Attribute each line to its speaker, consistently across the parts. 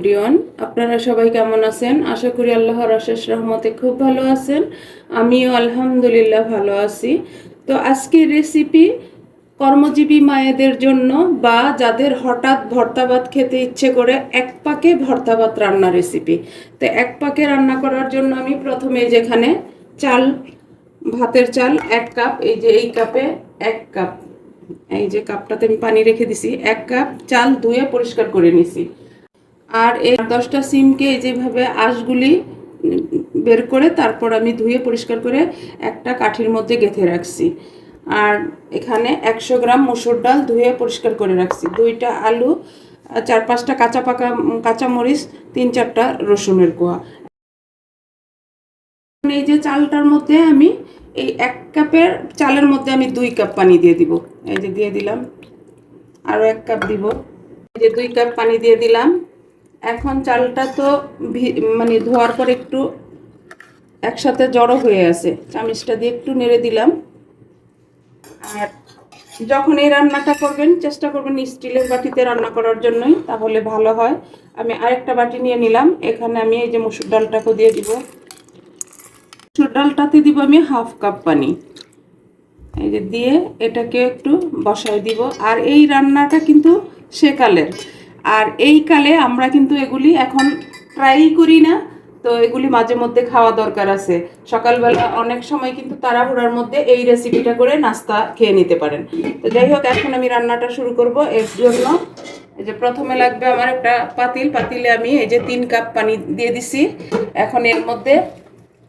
Speaker 1: Everyone, আপনারা সবাই কেমন আছেন? আশা করি আল্লাহর অশেষ রহমতে খুব ভালো আছেন। আমিও আলহামদুলিল্লাহ ভালো আছি। তো আজকের রেসিপি কর্মজীবী মায়েদের জন্য বা যাদের হঠাৎ ভর্তা ভাত খেতে ইচ্ছে করে এক পাকে ভর্তা ভাত রান্না রেসিপি। তো এক পাকে রান্না করার জন্য আমি প্রথমে যেখানে চাল, ভাতের চাল 1 কাপ, এই যে এই কাপে 1 কাপ, এই যে কাপটাতে আমি পানি রেখে দিছি, 1 কাপ চাল ধুয়ে পরিষ্কার করে নিছি। আর এই 10টা সিমকে এই যেভাবে আঁশগুলি বের করে তারপর আমি ধুয়ে পরিষ্কার করে একটা কাঠির মধ্যে গেঁথে রাখছি। আর এখানে 100 গ্রাম মসুর ডাল ধুয়ে পরিষ্কার করে রাখছি, 2টা আলু, 4-5টা কাঁচামরিচ, 3-4টা রসুনের কোয়া। এই যে চালটার মধ্যে আমি এই 1 কাপের চালের মধ্যে আমি 2 কাপ পানি দিয়ে দিব। এই যে দিয়ে দিলাম, আরও 1 কাপ দিব, এই যে 2 কাপ পানি দিয়ে দিলাম। এখন চালটা তো মানে ধোয়ার পর একটু একসাথে জড়ো হয়ে আছে, চামচটা দিয়ে একটু নেড়ে দিলাম। আর যখন এই রান্নাটা করবেন চেষ্টা করবেন স্টিলের বাটিতে রান্না করার জন্যই, তাহলে ভালো হয়। আমি আরেকটা বাটি নিয়ে নিলাম, এখানে আমি এই যে মসুর ডালটাকে দিয়ে দিব। মসুর ডালটাতে দিব আমি 1/2 কাপ পানি, এই যে দিয়ে এটাকে একটু বসায় দিব। আর এই রান্নাটা কিন্তু সেকালের, আর এই কালে আমরা কিন্তু এগুলি এখন ট্রাই করি না, তো এগুলি মাঝে মধ্যে খাওয়া দরকার আছে। সকালবেলা অনেক সময় কিন্তু তাড়াহুড়ার মধ্যে এই রেসিপিটা করে নাস্তা খেয়ে নিতে পারেন। তো যাই হোক, এখন আমি রান্নাটা শুরু করব। এর জন্য এই যে প্রথমে লাগবে আমার একটা পাতিলে আমি এই যে 3 কাপ পানি দিয়ে দিছি। এখন এর মধ্যে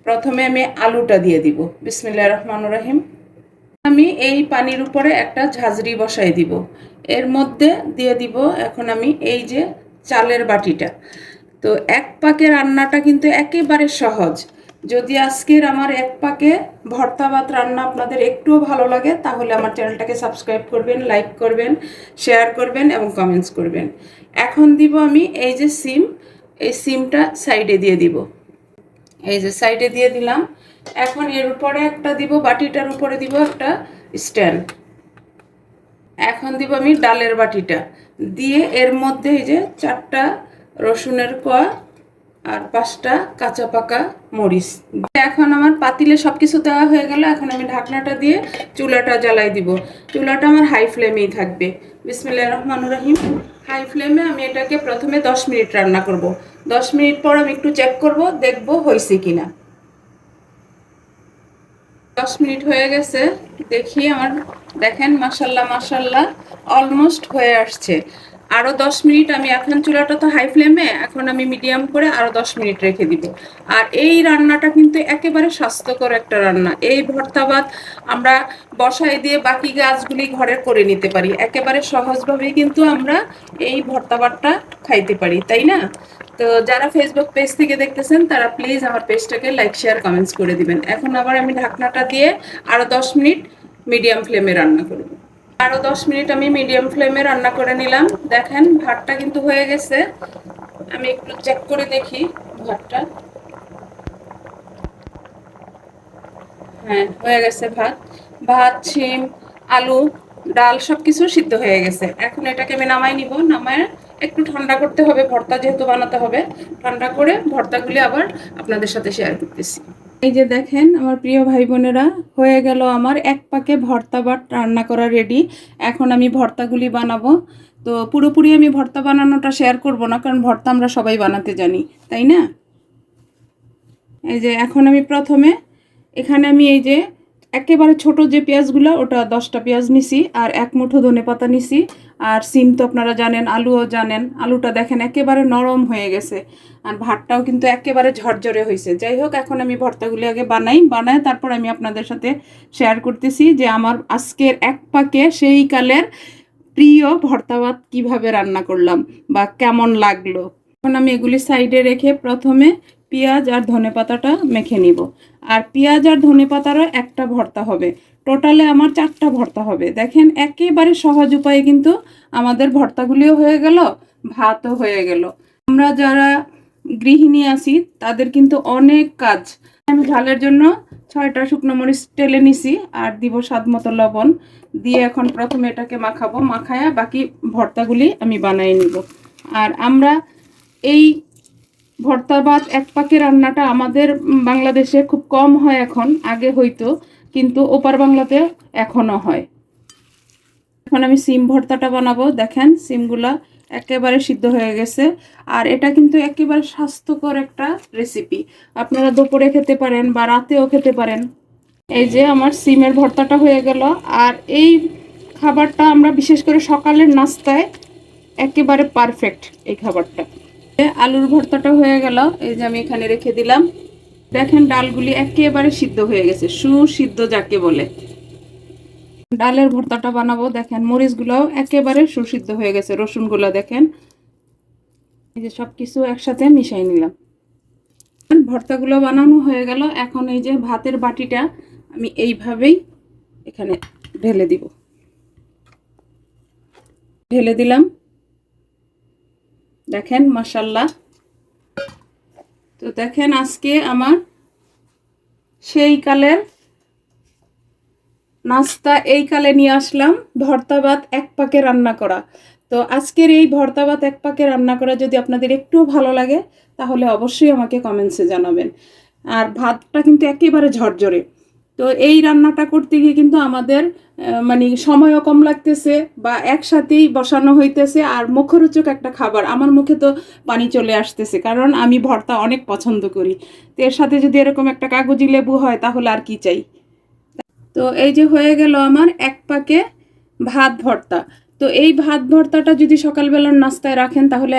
Speaker 1: প্রথমে আমি আলুটা দিয়ে দিব। বিসমিল্লাহির রহমানির রহিম। আমি এই পানির উপরে একটা ঝাঁঝরি বসাই দিব, এর মধ্যে দিয়ে দিব এখন আমি এই যে চালের বাটিটা। তো 1 পাকে রান্নাটা কিন্তু একেবারে সহজ। যদি আজকের আমার 1 পাকে ভর্তা ভাত রান্না আপনাদের একটুও ভালো লাগে, তাহলে আমার চ্যানেলটাকে সাবস্ক্রাইব করবেন, লাইক করবেন, শেয়ার করবেন এবং কমেন্টস করবেন। এখন দিব আমি এই যে সিম, এই সিমটা সাইডে দিয়ে দিব, এই যে সাইডে দিয়ে দিলাম। এখন এর উপরে একটা দিব, বাটিটার উপরে দিব একটা স্ট্যান্ড। এখন দিব আমি ডালের বাটিটা দিয়ে এর মধ্যে এই যে 4টা রসুনের কোয়া আর 5টা কাঁচা পাকা মরিচ। এখন আমার পাতিলে সব কিছু দেওয়া হয়ে গেল। এখন আমি ঢাকনাটা দিয়ে চুলাটা জ্বালাই দিব। চুলাটা আমার হাই ফ্লেমেই থাকবে। বিসমিল্লাহির রহমানির রহিম। হাই ফ্লেমে আমি এটাকে প্রথমে 10 মিনিট রান্না করব। 10 মিনিট পর আমি একটু চেক করব, দেখব হয়েছে কিনা। 10 মিনিট হয়ে গেছে, দেখি আমার, দেখেন মাশাল্লাহ মাশাল্লাহ অলমোস্ট হয়ে আসছে। আরও 10 মিনিট আমি, এখন চুলাটা তো হাই ফ্লেমে, এখন আমি মিডিয়াম করে আরও 10 মিনিট রেখে দিব। আর এই রান্নাটা কিন্তু একেবারে স্বাস্থ্যকর একটা রান্না। এই ভর্তা ভাত আমরা বসাই দিয়ে বাকি কাজগুলি ঘরে করে নিতে পারি, একেবারে সহজভাবেই কিন্তু আমরা এই ভর্তা ভাতটা খাইতে পারি, তাই না? তো যারা ফেসবুক পেজ থেকে দেখতেছেন তারা প্লিজ আমার পেজটাকে লাইক শেয়ার কমেন্টস করে দিবেন। এখন আবার আমি ঢাকনাটা দিয়ে আরও 10 মিনিট মিডিয়াম ফ্লেমে রান্না করব। আরও 10 মিনিট আমি মিডিয়াম ফ্লেমে রান্না করে নিলাম। দেখেন ভাতটা কিন্তু হয়ে গেছে, আমি একটু চেক করে দেখি ভাতটা। হ্যাঁ, হয়ে গেছে ভাত, শিম, আলু, ডাল সবকিছু সিদ্ধ হয়ে গেছে। এখন এটাকে আমি নামাই নিব। নামায় একটু ঠান্ডা করতে হবে, ভর্তা যেহেতু বানাতে হবে, ঠান্ডা করে ভর্তাগুলি আবার আপনাদের সাথে শেয়ার করতেছি। এই যে দেখেন আমার প্রিয় ভাই বোনেরা, হয়ে গেল আমার 1 পাকে ভর্তা ভাত রান্না করা রেডি। এখন আমি ভর্তাগুলি বানাবো। তো পুরোপুরি আমি ভর্তা বানানোটা শেয়ার করব না, কারণ ভর্তা আমরা সবাই বানাতে জানি, তাই না? এই যে এখন আমি প্রথমে এখানে আমি এই যে একেবারে ছোট যে পেঁয়াজগুলো, ওটা 10টা পেঁয়াজ নিছি, আর 1 মুঠো ধনেপাতা নিছি। আর সিম তো আপনারা জানেন, আলুও জানেন। আলুটা দেখেন একেবারে নরম হয়ে গেছে, আর ভাতটাও কিন্তু একেবারে ঝরঝরে হয়েছে। যাই হোক, এখন আমি ভর্তাগুলি আগে বানায় তারপর আমি আপনাদের সাথে শেয়ার করতেছি যে আমার আজকের 1 পাকে সেই কালের প্রিয় ভর্তা ভাত কীভাবে রান্না করলাম বা কেমন লাগলো। এখন আমি এগুলি সাইডে রেখে প্রথমে পেঁয়াজ আর ধনেপাতাটা মেখে নিব। আর পেঁয়াজ আর ধনেপাতারও একটা ভর্তা হবে, টোটালে আমার 4টা ভর্তা হবে। দেখেন একেবারে সহজ উপায়ে কিন্তু আমাদের ভর্তাগুলিও হয়ে গেল, ভাতও হয়ে গেল। আমরা যারা গৃহিণী আছি তাদের কিন্তু অনেক কাজ। আমি ঝালের জন্য 6টা শুকনো মরিচ টেলে নিছি, আর দিব স্বাদ মতো লবণ দিয়ে এখন প্রথমে এটাকে মাখাবো। মাখায়া বাকি ভর্তাগুলি আমি বানিয়ে নিব। আর আমরা এই ভর্তা ভাত এক পাকে রান্নাটা আমাদের বাংলাদেশে খুব কম হয় এখন, আগে হইতো, কিন্তু ওপার বাংলাতে এখনও হয়। এখন আমি সিম ভর্তাটা বানাবো। দেখেন সিমগুলা একেবারে সিদ্ধ হয়ে গেছে। আর এটা কিন্তু একেবারে স্বাস্থ্যকর একটা রেসিপি, আপনারা দুপুরে খেতে পারেন বা রাতেও খেতে পারেন। এই যে আমার সিমের ভর্তাটা হয়ে গেল। আর এই খাবারটা আমরা বিশেষ করে সকালের নাস্তায় একেবারে পারফেক্ট এই খাবারটা। আলুর ভর্তাটা হয়ে গেল, এই যে আমি এখানে রেখে দিলাম। দেখেন ডালগুলি একেবারে সিদ্ধ হয়ে গেছে, সুসিদ্ধ যাকে বলে। ডালের ভর্তাটা বানাবো। দেখেন মরিচগুলোও একেবারে সুসিদ্ধ হয়ে গেছে, রসুনগুলো দেখেন। এই যে সব কিছু একসাথে মিশাই নিলাম। ভর্তাগুলো বানানো হয়ে গেল। এখন এই যে ভাতের বাটিটা আমি এইভাবেই এখানে ঢেলে দিব, ঢেলে দিলাম। দেখেন মাশাআল্লাহ। তো দেখেন আজকে আমার সেই কালের নাস্তা এই কালে নিয়ে আসলাম, ভর্তা ভাত এক পাকে রান্না করা। তো আজকের এই ভর্তা ভাত এক পাকে রান্না করা যদি আপনাদের একটু ভালো লাগে তাহলে অবশ্যই আমাকে কমেন্টসে জানাবেন। আর ভাতটা কিন্তু একেবারে ঝরঝরে। তো এই রান্নাটা করতে গিয়ে কিন্তু আমাদের মানে সময়ও কম লাগতেছে, বা একসাথেই বসানো হইতেছে, আর মুখরোচক একটা খাবার। আমার মুখে তো পানি চলে আসতেছে, কারণ আমি ভর্তা অনেক পছন্দ করি। তো এর সাথে যদি এরকম একটা কাগজি লেবু হয় তাহলে আর কি চাই। তো এই যে হয়ে গেল আমার এক পাকে ভাত ভর্তা। তো এই ভাত ভর্তাটা যদি সকালবেলার নাস্তায় রাখেন তাহলে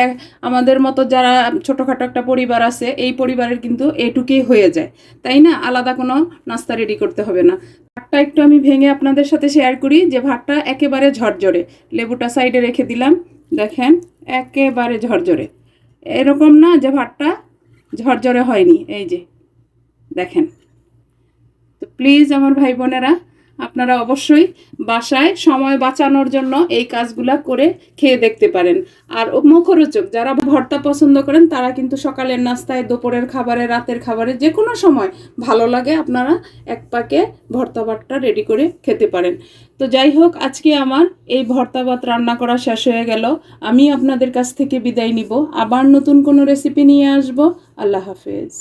Speaker 1: আমাদের মতো যারা ছোটোখাটো একটা পরিবার আছে এই পরিবারের কিন্তু এটুকুই হয়ে যায়, তাই না? আলাদা কোনো নাস্তা রেডি করতে হবে না। ভাতটা একটু আমি ভেঙে আপনাদের সাথে শেয়ার করি, যে ভাতটা একেবারে ঝরঝরে। লেবুটা সাইডে রেখে দিলাম। দেখেন একেবারে ঝরঝরে, এরকম না যে ভাতটা ঝরঝরে হয়নি। এই যে দেখেন। তো প্লিজ আমার ভাই বোনেরা, আপনারা অবশ্যই বাসায় সময় বাঁচানোর জন্য এই কাজগুলা করে খেয়ে দেখতে পারেন। আর মুখরোচক যারা ভর্তা পছন্দ করেন তারা কিন্তু সকালের নাস্তায়, দুপুরের খাবারে, রাতের খাবারে যে কোনো সময় ভালো লাগে আপনারা এক পাকে ভর্তা ভাতটা রেডি করে খেতে পারেন। তো যাই হোক, আজকে আমার এই ভর্তা ভাত রান্না করা শেষ হয়ে গেল। আমি আপনাদের কাছ থেকে বিদায় নিব, আবার নতুন কোনো রেসিপি নিয়ে আসব। আল্লাহ হাফেজ।